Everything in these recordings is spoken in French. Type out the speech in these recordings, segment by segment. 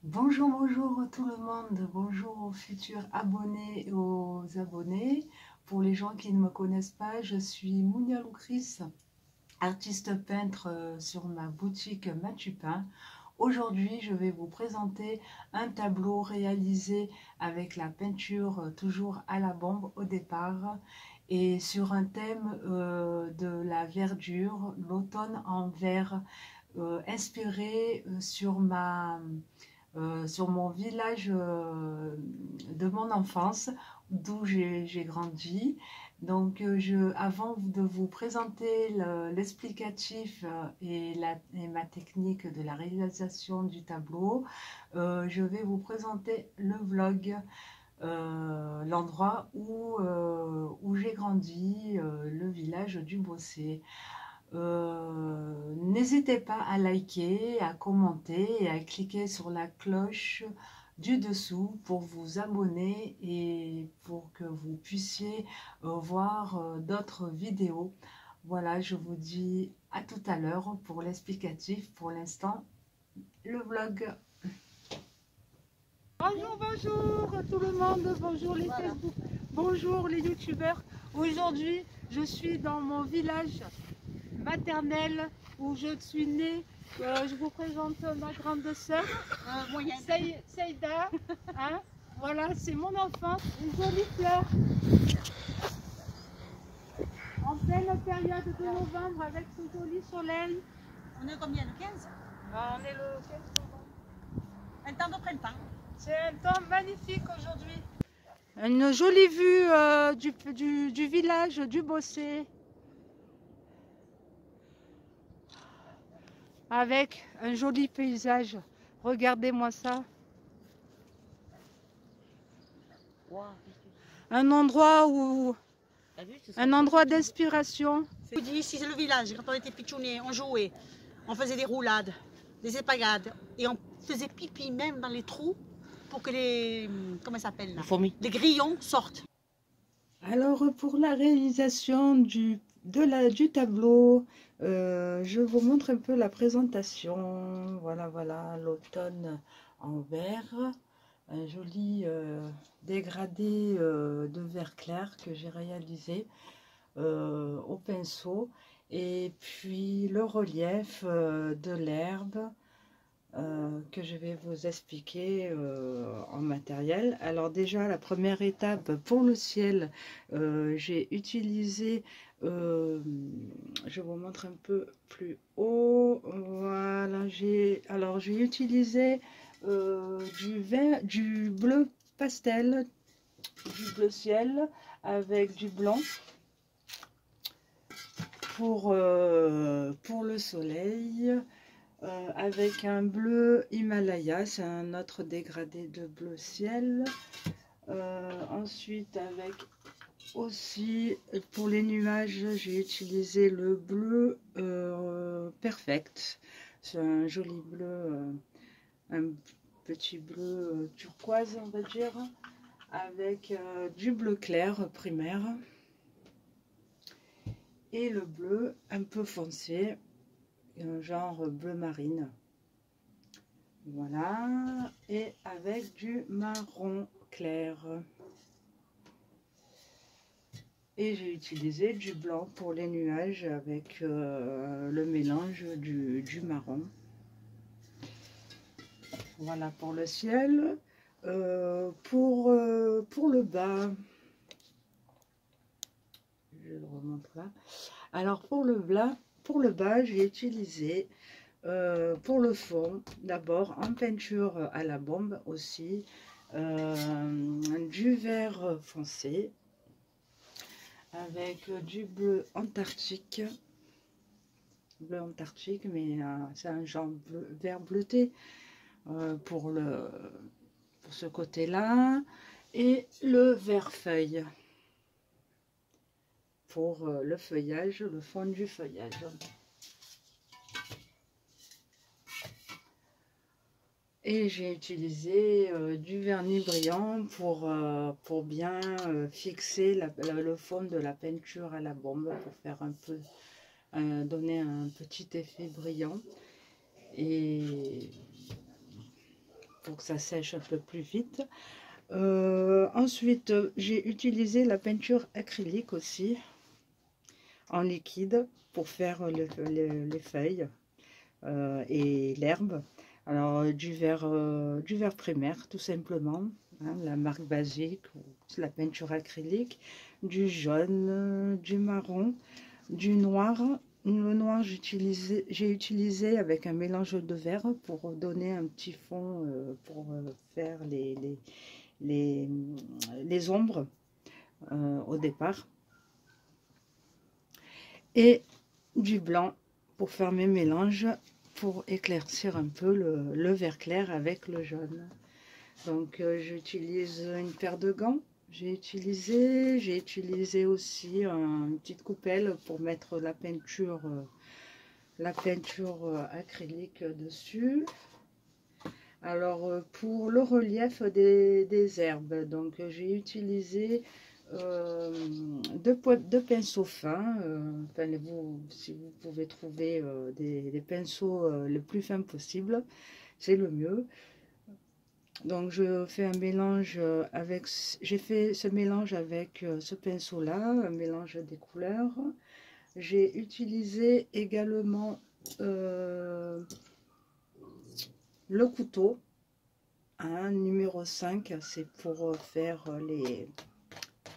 Bonjour, bonjour tout le monde, bonjour aux futurs abonnés et aux abonnés. Pour les gens qui ne me connaissent pas, je suis Mounia Loukris, artiste peintre sur ma boutique Matupin. Aujourd'hui, je vais vous présenter un tableau réalisé avec la peinture toujours à la bombe au départ et sur un thème de la verdure, l'automne en vert, inspiré sur mon village de mon enfance, d'où j'ai grandi. Donc, avant de vous présenter l'explicatif et ma technique de la réalisation du tableau, je vais vous présenter le vlog, l'endroit où j'ai grandi, le village du Bossé. N'hésitez pas à liker, à commenter et à cliquer sur la cloche du dessous pour vous abonner et pour que vous puissiez voir d'autres vidéos. Voilà, je vous dis à tout à l'heure pour l'explicatif. Pour l'instant, le vlog. Bonjour, bonjour tout le monde, bonjour les Facebook, bonjour les youtubeurs. Aujourd'hui, je suis dans mon village maternelle où je suis née. Je vous présente ma grande sœur, Saïda. Hein, voilà, c'est mon enfance, une jolie fleur. En pleine période de novembre avec ce joli soleil. On est combien, le 15? On est le 15 novembre. Un temps de printemps. C'est un temps magnifique aujourd'hui. Une jolie vue du village du Bossé. Avec un joli paysage. Regardez-moi ça. Wow. Un endroit où Vu, un endroit d'inspiration. je vous dis, ici c'est le village. Quand on était pitchounés, on jouait, on faisait des roulades, des épagades, et on faisait pipi même dans les trous pour que les, comment ça s'appelle là, les grillons sortent. Alors pour la réalisation du tableau, je vous montre un peu la présentation. Voilà, voilà, l'automne en vert. Un joli dégradé de vert clair que j'ai réalisé au pinceau. Et puis le relief de l'herbe que je vais vous expliquer en matériel. Alors déjà, la première étape pour le ciel, j'ai utilisé, je vous montre un peu plus haut, voilà, j'ai utilisé du bleu pastel, du bleu ciel avec du blanc pour le soleil. Avec un bleu Himalaya, c'est un autre dégradé de bleu ciel. Ensuite, avec aussi pour les nuages, j'ai utilisé le bleu Perfect. C'est un joli bleu, un petit bleu turquoise, on va dire, avec du bleu clair primaire et le bleu un peu foncé, genre bleu marine. Voilà, et avec du marron clair. Et j'ai utilisé du blanc pour les nuages avec le mélange du marron. Voilà pour le ciel. Pour le bas, je le remonte là. Alors pour le bas, j'ai utilisé pour le fond, d'abord en peinture à la bombe aussi, du vert foncé avec du bleu antarctique, mais c'est un genre vert bleuté pour ce côté-là, et le vert feuille pour le feuillage, le fond du feuillage. Et j'ai utilisé du vernis brillant pour bien fixer le fond de la peinture à la bombe, pour faire un peu, donner un petit effet brillant. Et pour que ça sèche un peu plus vite. Ensuite, j'ai utilisé la peinture acrylique aussi, en liquide, pour faire les feuilles et l'herbe. Alors, du vert primaire, tout simplement, hein, la marque basique, la peinture acrylique, du jaune, du marron, du noir. Le noir, j'ai utilisé avec un mélange de vert pour donner un petit fond pour faire les ombres au départ. Et du blanc pour faire mes mélanges, pour éclaircir un peu le vert clair avec le jaune. Donc j'utilise une paire de gants. J'ai utilisé aussi une petite coupelle pour mettre la peinture acrylique dessus. Alors pour le relief des herbes, donc j'ai utilisé deux pinceaux fins. Enfin, si vous pouvez trouver des pinceaux le plus fins possible, c'est le mieux. Donc je fais un mélange avec, j'ai fait ce mélange avec ce pinceau là, un mélange des couleurs. J'ai utilisé également le couteau, hein, numéro 5, c'est pour faire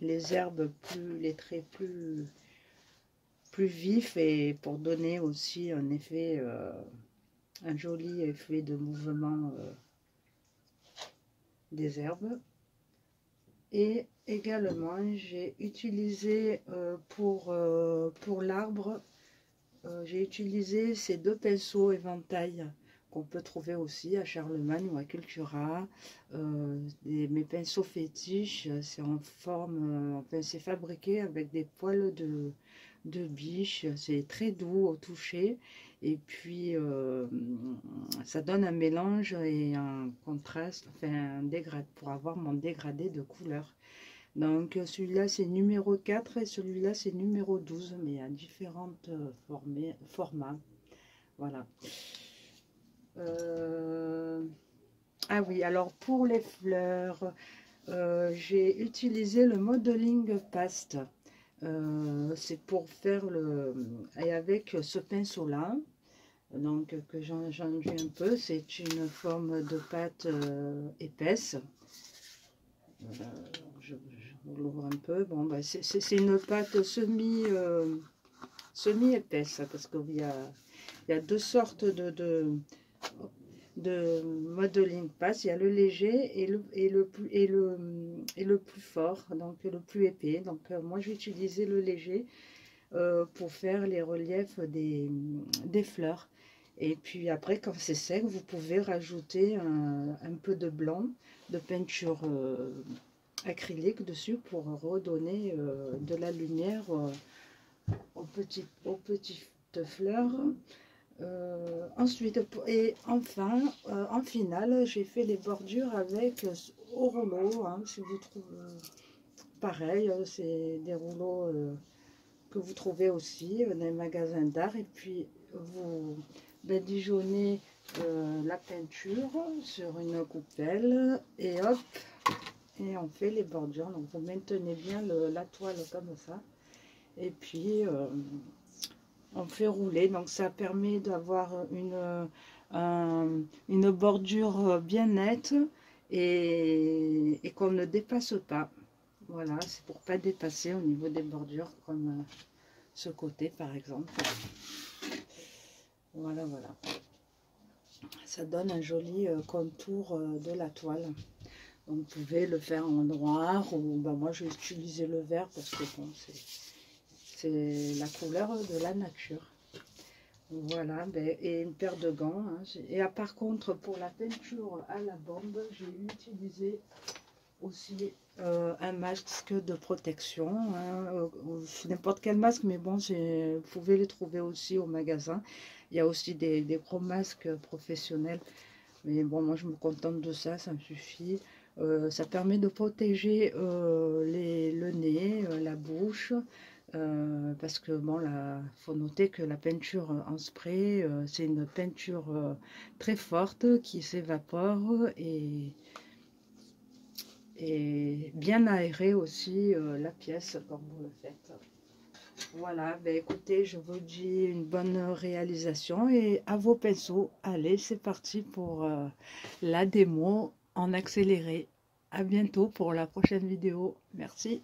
les herbes les traits plus vifs, et pour donner aussi un effet, un joli effet de mouvement des herbes. Et également j'ai utilisé pour l'arbre, j'ai utilisé ces deux pinceaux éventail qu'on peut trouver aussi à Charlemagne ou à Cultura. Mes pinceaux fétiches, c'est en forme, enfin c'est fabriqué avec des poils de biche, c'est très doux au toucher, et puis ça donne un mélange et un contraste, enfin un dégradé, pour avoir mon dégradé de couleurs. Donc celui-là c'est numéro 4 et celui-là c'est numéro 12, mais à différentes formats. Voilà. Ah oui, alors pour les fleurs, j'ai utilisé le modeling paste. C'est pour faire et avec ce pinceau là, donc que j'enduis un peu, c'est une forme de pâte épaisse. Je l'ouvre un peu. Bon, bah, c'est une pâte semi épaisse, parce qu'il y a deux sortes de modeling paste. Il y a le léger et le plus fort, donc le plus épais. Donc moi j'ai utilisé le léger pour faire les reliefs des fleurs. Et puis après, quand c'est sec, vous pouvez rajouter un peu de blanc, de peinture acrylique dessus, pour redonner de la lumière aux petites fleurs. Ensuite, et enfin, en finale, j'ai fait les bordures avec au rouleau, hein, si vous trouvez pareil, c'est des rouleaux que vous trouvez aussi dans les magasins d'art, et puis vous badigeonnez la peinture sur une coupelle et hop, et on fait les bordures. Donc vous maintenez bien la toile comme ça, et puis on fait rouler. Donc ça permet d'avoir une bordure bien nette et qu'on ne dépasse pas. Voilà, c'est pour pas dépasser au niveau des bordures, comme ce côté par exemple. Voilà, voilà. Ça donne un joli contour de la toile. Donc, vous pouvez le faire en noir, ou ben, moi j'ai utilisé le vert parce que bon, c'est la couleur de la nature. Voilà, ben, et une paire de gants. Hein. Et par contre, pour la peinture à la bombe, j'ai utilisé aussi un masque de protection, hein, n'importe quel masque, mais bon, vous pouvez les trouver aussi au magasin. Il y a aussi des gros masques professionnels, mais bon, moi je me contente de ça, ça me suffit. Ça permet de protéger le nez, la bouche, parce que bon, faut noter que la peinture en spray, c'est une peinture très forte qui s'évapore et bien aérer aussi la pièce comme vous le faites. Voilà, ben écoutez, je vous dis une bonne réalisation et à vos pinceaux. Allez, c'est parti pour la démo en accéléré. À bientôt pour la prochaine vidéo. Merci.